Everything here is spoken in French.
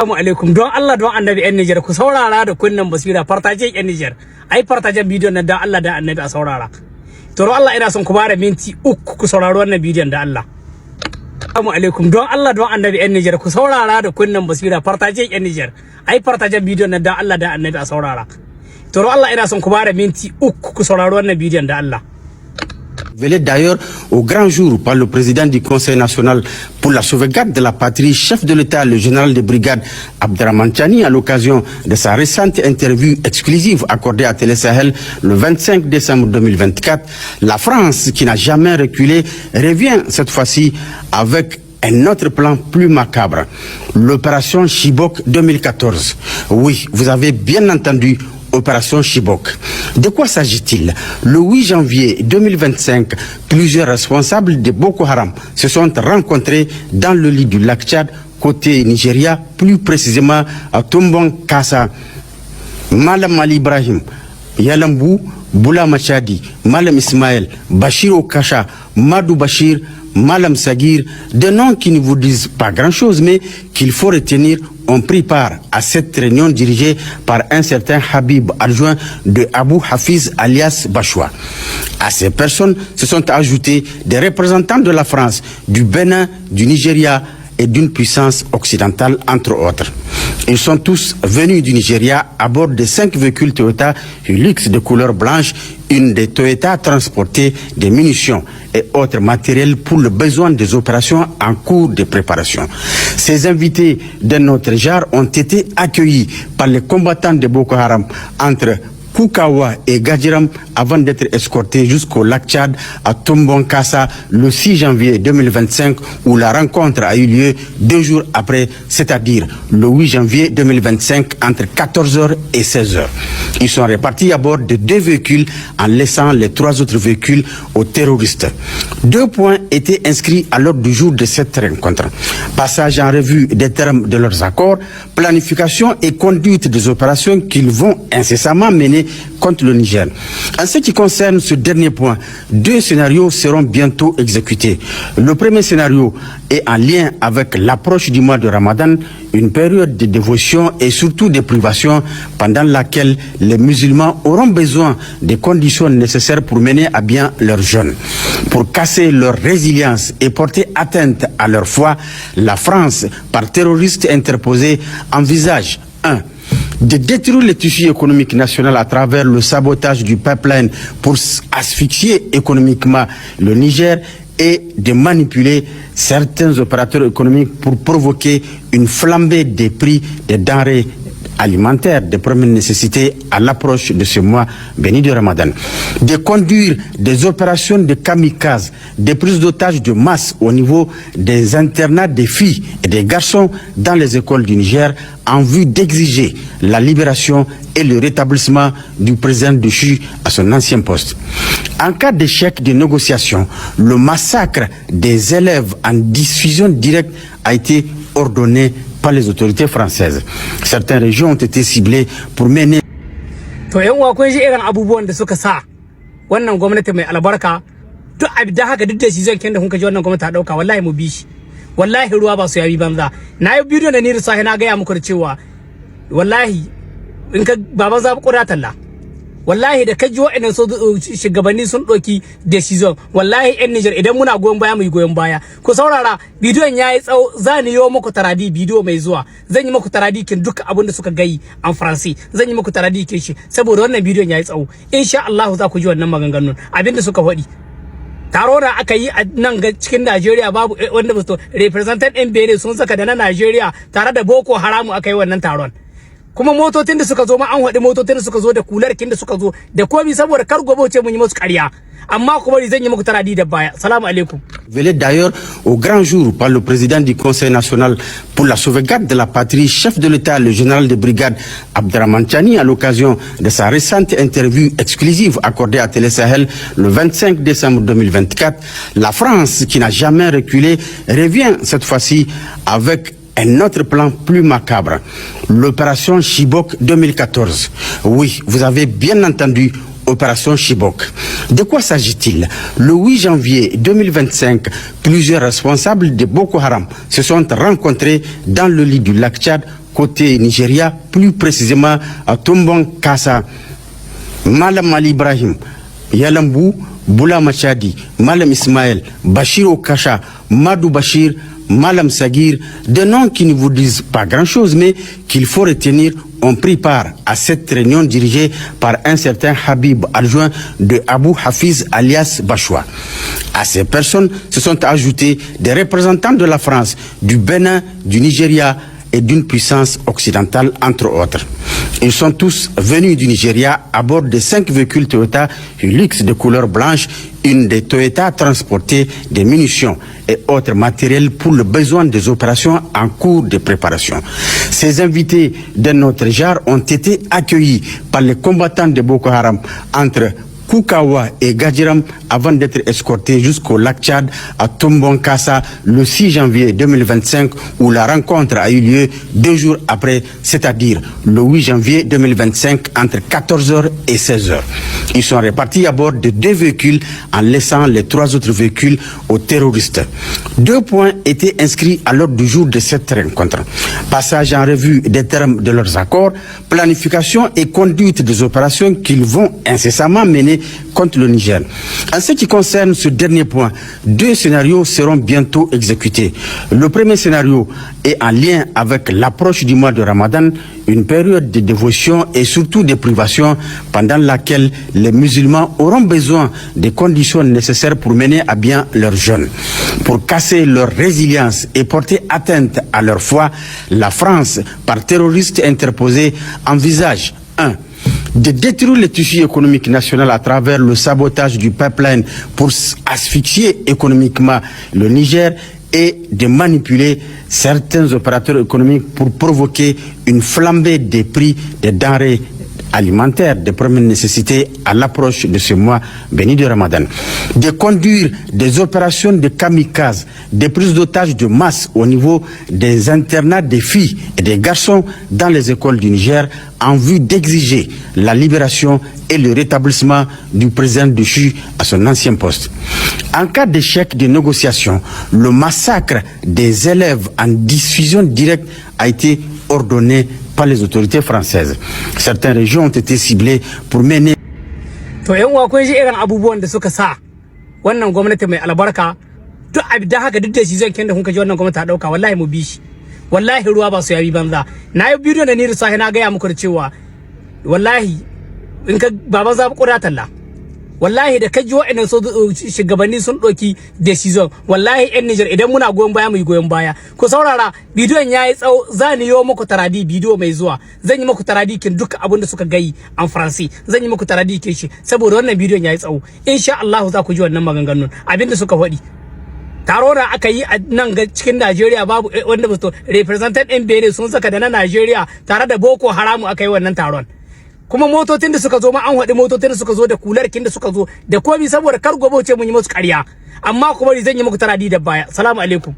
Assalamu alaikum don Allah don annabi yan Niger ku saurara da kunnan basira fartaje yan Niger ai fartajen bidiyon nan da Allah da annabi a saurara to don Allah ina son ku bare minti 3 ku saurari wannan bidiyon da Allah. Assalamu alaikum don Allah don annabi yan Niger ku saurara da kunnan basira fartaje yan Niger ai fartajen bidiyon nan da Allah da annabi a saurara to don Allah ina son ku bare minti 3 ku saurari wannan bidiyon da Allah. Révélé d'ailleurs au grand jour par le président du Conseil national pour la sauvegarde de la patrie, chef de l'État, le général de brigade Abderrahmane Tiani, à l'occasion de sa récente interview exclusive accordée à Télé Sahel le 25 décembre 2024. La France, qui n'a jamais reculé, revient cette fois-ci avec un autre plan plus macabre, l'opération Chibok 2014. Oui, vous avez bien entendu, opération Chibok. De quoi s'agit-il? Le 8 janvier 2025, plusieurs responsables de Boko Haram se sont rencontrés dans le lit du lac Tchad, côté Nigeria, plus précisément à Tombong Kassa. Malam Ali Ibrahim, Yalambou, Boula Machadi, Malam Ismaël, Bachir Okacha, Madou Bachir, Malam Sagir, des noms qui ne vous disent pas grand-chose, mais qu'il faut retenir, ont pris part à cette réunion dirigée par un certain Habib, adjoint de Abou Hafiz alias Bachoua. À ces personnes se sont ajoutés des représentants de la France, du Bénin, du Nigeria et d'une puissance occidentale, entre autres. Ils sont tous venus du Nigeria à bord de 5 véhicules Toyota Hilux de couleur blanche. Une des Toyota transportait des munitions et autres matériels pour le besoin des opérations en cours de préparation. Ces invités d'un autre genre ont été accueillis par les combattants de Boko Haram entre Koukawa et Gadjiram avant d'être escortés jusqu'au lac Tchad à Tombong Kassa le 6 janvier 2025 où la rencontre a eu lieu 2 jours après, c'est-à-dire le 8 janvier 2025 entre 14h et 16h. Ils sont répartis à bord de 2 véhicules en laissant les 3 autres véhicules aux terroristes. 2 points étaient inscrits à l'ordre du jour de cette rencontre. Passage en revue des termes de leurs accords, planification et conduite des opérations qu'ils vont incessamment mener contre le Niger. En ce qui concerne ce dernier point, 2 scénarios seront bientôt exécutés. Le premier scénario est en lien avec l'approche du mois de Ramadan, une période de dévotion et surtout de privation pendant laquelle les musulmans auront besoin des conditions nécessaires pour mener à bien leur jeûne. Pour casser leur résilience et porter atteinte à leur foi, la France, par terroristes interposés, envisage 1. de détruire le tissu économique national à travers le sabotage du pipeline pour asphyxier économiquement le Niger et de manipuler certains opérateurs économiques pour provoquer une flambée des prix des denrées alimentaires de première nécessité à l'approche de ce mois béni de Ramadan. De conduire des opérations de kamikazes, des prises d'otages de masse au niveau des internats des filles et des garçons dans les écoles du Niger en vue d'exiger la libération et le rétablissement du président Déchu à son ancien poste. En cas d'échec des négociations, le massacre des élèves en diffusion directe a été ordonné par les autorités françaises. Certaines régions ont été ciblées pour mener. To yan uwa kun ji irin abubuwan da suka sa wannan gwamnati mai albarka duk abin da haka duk da shi zan kenda kun ji wannan gwamnati ta dauka wallahi mu bi shi wallahi ruwa ba su yabi banza na yi bidiyo da ni da sahi na ga ya muku da cewa wallahi in ka baban za ku kura talla wallahi da kaji wa'annan so shugabanni sun doki decision wallahi yan Niger idan muna goyon baya mu yi goyon baya ku saurara bidiyon yayi tsawo zan yi muku taradi bidiyo mai zuwa zan yi muku taradi kin duka abin da suka gayi an Faransi zan yi muku taradi kin shi saboda wannan bidiyon yayi tsawo insha Allah za ku ji wannan maganganun abin da suka faɗi taro da aka yi a nan ga cikin Najeriya babu wanda ba representant ɗin Benin sun saka da na Najeriya tare da Boko Haram aka yi wannan taron kuma motocin da suka zo ma an haɗe motocin da suka zo da kularkin da suka zo da komi saboda kar gobe ce mun yi musu ƙarya amma kuma zan yi muku taradi da baya salamu alaikum. Révélé d'ailleurs au grand jour par le président du Conseil national pour la sauvegarde de la patrie, chef de l'État, le général de brigade Abderrahmane Tiani, à l'occasion de sa récente interview exclusive accordée à Télé Sahel le 25 décembre 2024, la France, qui n'a jamais reculé, revient cette fois-ci avec un autre plan plus macabre, l'opération Chibok 2014. Oui, vous avez bien entendu, opération Chibok. De quoi s'agit-il? Le 8 janvier 2025, plusieurs responsables de Boko Haram se sont rencontrés dans le lit du lac Tchad, côté Nigeria, plus précisément à Tombon Kassa, Malam Ali Ibrahim, Yalambou, Boula Machadi, Malam Ismaël, Bachir Okacha, Madou Bachir, Malam Sagir, des noms qui ne vous disent pas grand-chose, mais qu'il faut retenir, ont pris part à cette réunion dirigée par un certain Habib, adjoint de Abou Hafiz alias Bachoua. À ces personnes se sont ajoutés des représentants de la France, du Bénin, du Nigeria et d'une puissance occidentale, entre autres. Ils sont tous venus du Nigeria à bord de 5 véhicules Toyota Hilux de couleur blanche. Une des Toyota transportait des munitions et autres matériels pour le besoin des opérations en cours de préparation. Ces invités d'un autre genre ont été accueillis par les combattants de Boko Haram entre Koukawa et Gadjiram avant d'être escortés jusqu'au lac Tchad à Tombon Kassa le 6 janvier 2025 où la rencontre a eu lieu 2 jours après, c'est-à-dire le 8 janvier 2025 entre 14h et 16h. Ils sont répartis à bord de 2 véhicules en laissant les 3 autres véhicules aux terroristes. 2 points étaient inscrits à l'ordre du jour de cette rencontre. Passage en revue des termes de leurs accords, planification et conduite des opérations qu'ils vont incessamment mener contre le Niger. En ce qui concerne ce dernier point, 2 scénarios seront bientôt exécutés. Le premier scénario est en lien avec l'approche du mois de Ramadan, une période de dévotion et surtout de privation pendant laquelle les musulmans auront besoin des conditions nécessaires pour mener à bien leur jeûne. Pour casser leur résilience et porter atteinte à leur foi, la France, par terroristes interposés, envisage 1. de détruire le tissu économique national à travers le sabotage du pipeline pour asphyxier économiquement le Niger et de manipuler certains opérateurs économiques pour provoquer une flambée des prix des denrées alimentaires de première nécessité à l'approche de ce mois béni de Ramadan. De conduire des opérations de kamikaze, des prises d'otages de masse au niveau des internats des filles et des garçons dans les écoles du Niger en vue d'exiger la libération et le rétablissement du président déchu à son ancien poste. En cas d'échec des négociations, le massacre des élèves en diffusion directe a été ordonné par les autorités françaises. Certaines régions ont été ciblées pour mener. To yan uwa kun ji irin abubuwan da suka sa wannan gwamnati mai albarka duk abida haka duk da shi zan kenda kun ka ji wannan gwamnati ta dauka wallahi mu bi shi wallahi ruwa ba su yabi banza na yi bidiyo da ni da sahi na ga ya muku da cewa wallahi in ka baban za ku talla wallahi da kaji wa'annan so shugabanni sun doki decision wallahi yan Niger idan muna goyon baya mu yi goyon baya ku saurara bidiyon yayi tsawo zan yi muku taradi bidiyo mai zuwa zan yi muku taradi kin duka abin da suka gayi an France zan yi muku taradi kin shi saboda wannan bidiyon yayi tsawo insha Allah za ku ji wannan maganganun abin da suka faɗi taro da aka yi a nan ga cikin Najeriya babu wanda ba to representative ɗin Benin sun saka da na Najeriya tare da Boko Haram aka yi wannan taron kuma motocin da suka zo ma an haɗe motocin da suka zo da kularkin da suka zo da komi saboda kar gobe ce mun yi musu ƙarya amma kuma zan yi muku taradi da baya. Assalamu alaikum.